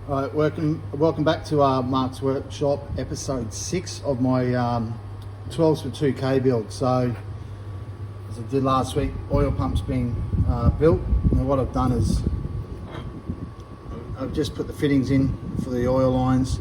All right, welcome back to Mark's Workshop, episode 6 of my 12s for 2K build. So, as I did last week, oil pump's being built. And what I've done is I've just put the fittings in for the oil lines.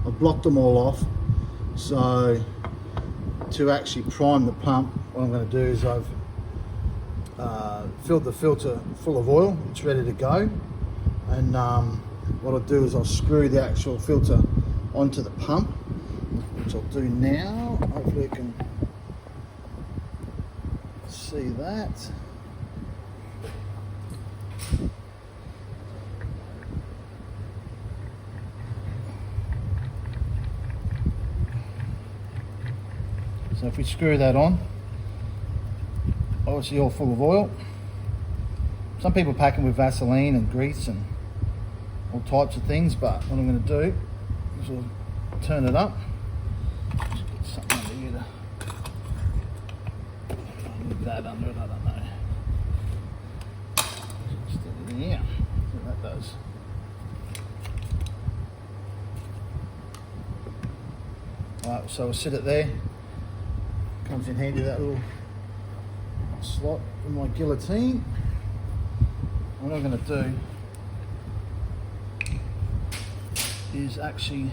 I've blocked them all off. So, to actually prime the pump, what I'm going to do is I've filled the filter full of oil. It's ready to go. And what I'll do is I'll screw the actual filter onto the pump, which I'll do now. Hopefully you can see that. So if we screw that on, obviously all full of oil. Some people pack them with Vaseline and grease and all types of things, but what I'm going to do is I'll turn it up. Just get something under here to leave that under it, I don't know. Just stick it in here, see what that does. Alright, so I'll sit it there. Comes in handy, that little slot in my guillotine. What I'm going to do is actually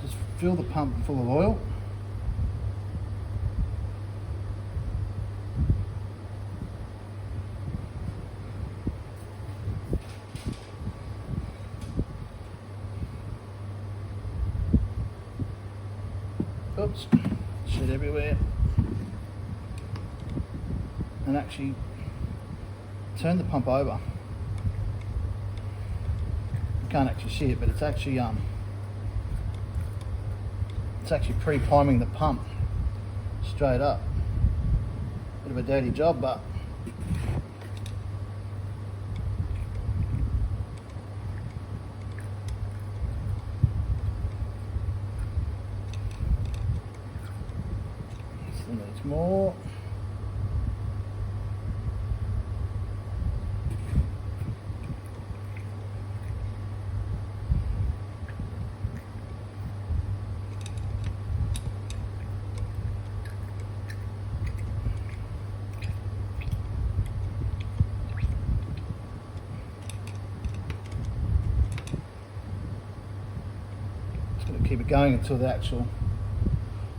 just fill the pump full of oil. Oops, shit everywhere. And actually turn the pump over. You can't actually see it, but it's actually pre-priming the pump straight up. Bit of a dirty job, but still needs more. Keep it going until the actual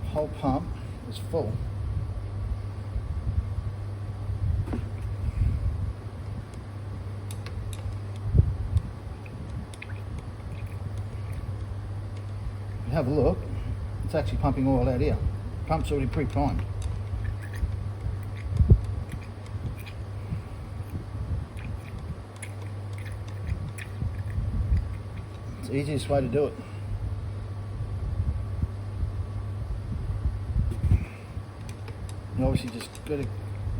whole pump is full. If you have a look, it's actually pumping oil out here. The pump's already pre-primed. It's the easiest way to do it. You obviously just got to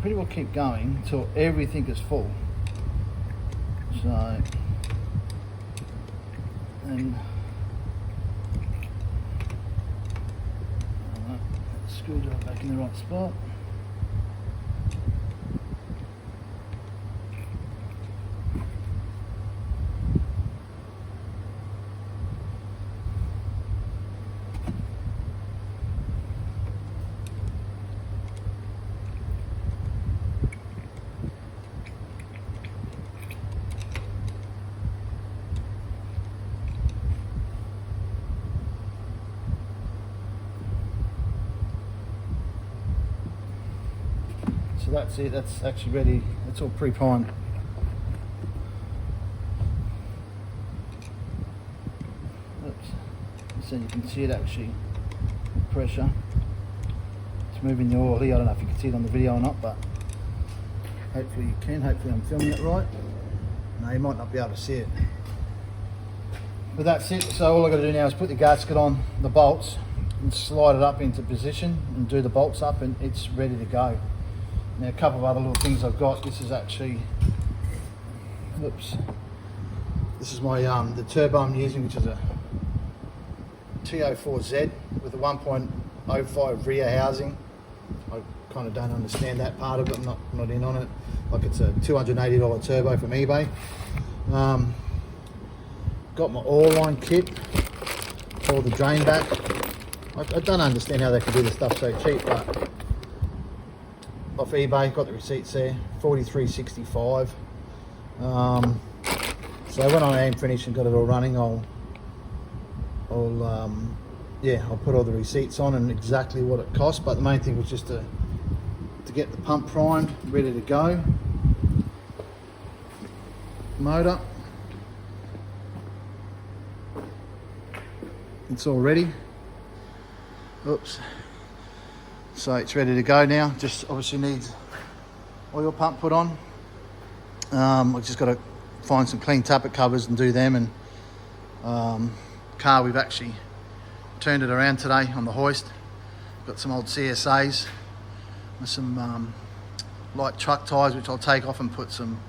pretty well keep going until everything is full. So, and screwdriver back in the right spot. So that's it, that's actually ready, it's all pre-primed. Oops. So you can see it actually, pressure. It's moving the oil here, I don't know if you can see it on the video or not, but hopefully you can, hopefully I'm filming it right. No, you might not be able to see it. But that's it, so all I've got to do now is put the gasket on the bolts and slide it up into position and do the bolts up, and it's ready to go. Now a couple of other little things I've got. This is actually, oops. This is my the turbo I'm using, which is a TO4Z with a 1.05 rear housing. I kind of don't understand that part of it. I'm not in on it. Like, it's a $280 turbo from eBay. Got my oil line kit for the drain back. I don't understand how they can do this stuff so cheap, but off eBay, got the receipts there, $43.65. So when I am finished and got it all running, I'll put all the receipts on and exactly what it cost. But the main thing was just to get the pump primed, ready to go. Motor, it's all ready. Oops. So it's ready to go now. Just obviously needs oil pump put on. I've just got to find some clean tappet covers and do them. And car, we've actually turned it around today on the hoist. Got some old CSAs with some light truck tyres, which I'll take off and put some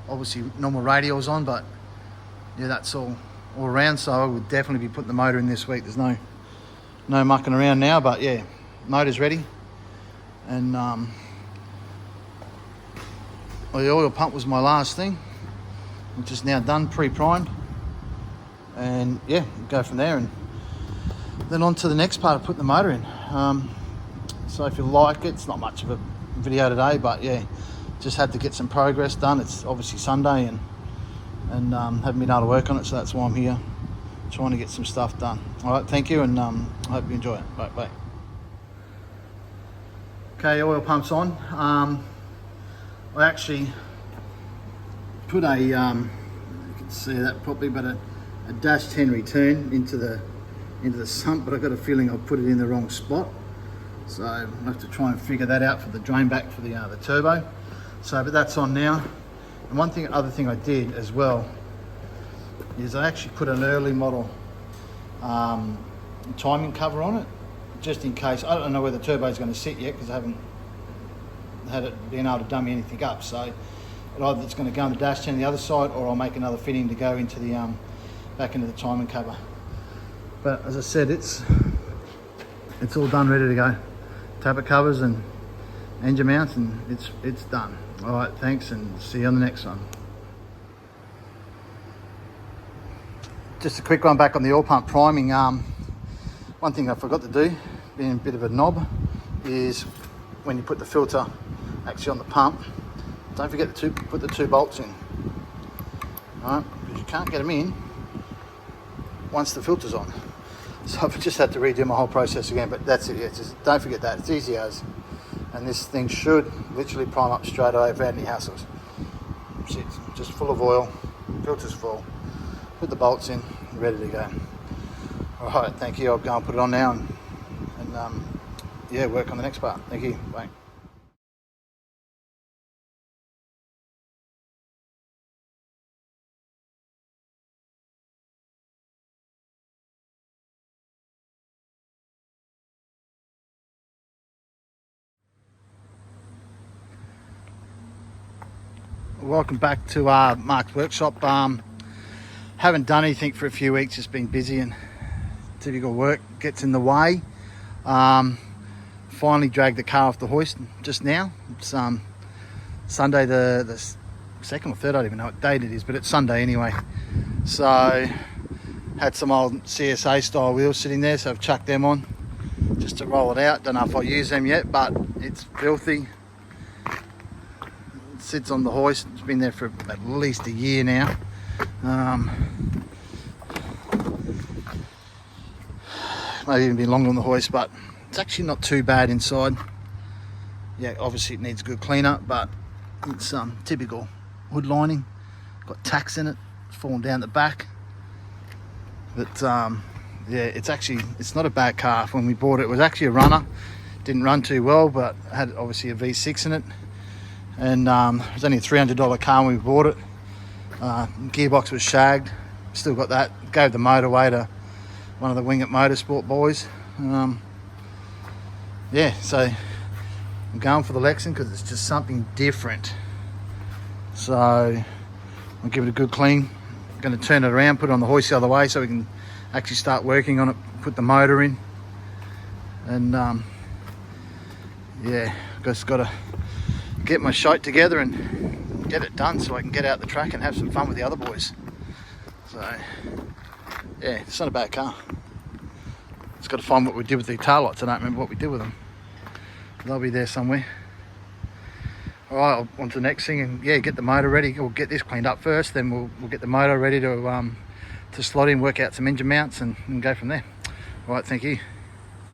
obviously normal radials on. But yeah, that's all around. So I would definitely be putting the motor in this week. There's no mucking around now, but yeah, motor's ready. And the oil pump was my last thing, which is now done, pre-primed. And yeah, go from there, and then on to the next part of putting the motor in. So if you like it, it's not much of a video today, but yeah, just had to get some progress done. It's obviously Sunday and haven't been able to work on it, so that's why I'm here, trying to get some stuff done. All right, thank you, and I hope you enjoy it. Bye. Okay, oil pump's on. I actually put a, you can see that properly, but a dash 10 return into the sump, but I got a feeling I'll put it in the wrong spot. So I'll have to try and figure that out for the drain back for the turbo. So, but that's on now. And other thing I did as well is I actually put an early model timing cover on it, just in case. I don't know where the turbo is going to sit yet because I haven't had it been able to dummy anything up. So either it's going to go on the dash 10 on the other side, or I'll make another fitting to go into the back into the timing cover. But as I said, it's all done, ready to go. Tappet covers and engine mounts, and it's done. All right, thanks, and see you on the next one. Just a quick one back on the oil pump priming. One thing I forgot to do, being a bit of a knob, is when you put the filter actually on the pump, don't forget to put the two bolts in. All right, because you can't get them in once the filter's on. So I've just had to redo my whole process again, but that's it. Yeah, just don't forget that. It's easy as, and this thing should literally prime up straight away without any hassles. It's just full of oil, filter's full. Put the bolts in, ready to go. All right, thank you. I'll go and put it on now, and yeah, work on the next part. Thank you. Bye. Welcome back to Mark's workshop. Haven't done anything for a few weeks, just been busy and typical work gets in the way. Finally dragged the car off the hoist just now. It's Sunday the second or third, I don't even know what date it is, but it's Sunday anyway. So had some old CSA style wheels sitting there, so I've chucked them on just to roll it out. Don't know if I'll use them yet, but it's filthy. It sits on the hoist. It's been there for at least a year now. Maybe even been longer on the hoist, but it's actually not too bad inside. Yeah, obviously it needs a good cleanup, but it's typical hood lining. Got tacks in it, it's fallen down the back. But yeah, it's not a bad car. When we bought it, it was actually a runner. Didn't run too well, but had obviously a V6 in it. And it was only a $300 car when we bought it. Gearbox was shagged. Still got that. Gave the motor away to one of the Wing It Motorsport boys. Yeah, so I'm going for the Lexan because it's just something different. So I'll give it a good clean. I'm going to turn it around, put it on the hoist the other way so we can actually start working on it, put the motor in. And yeah, just got to get my shite together and get it done so I can get out the track and have some fun with the other boys. So yeah, it's not a bad car. Just got to find what we did with the tail lights. I don't remember what we did with them. They'll be there somewhere. Alright, on to the next thing, and yeah, get the motor ready. We'll get this cleaned up first, then we'll get the motor ready to slot in, work out some engine mounts and go from there. Alright, thank you.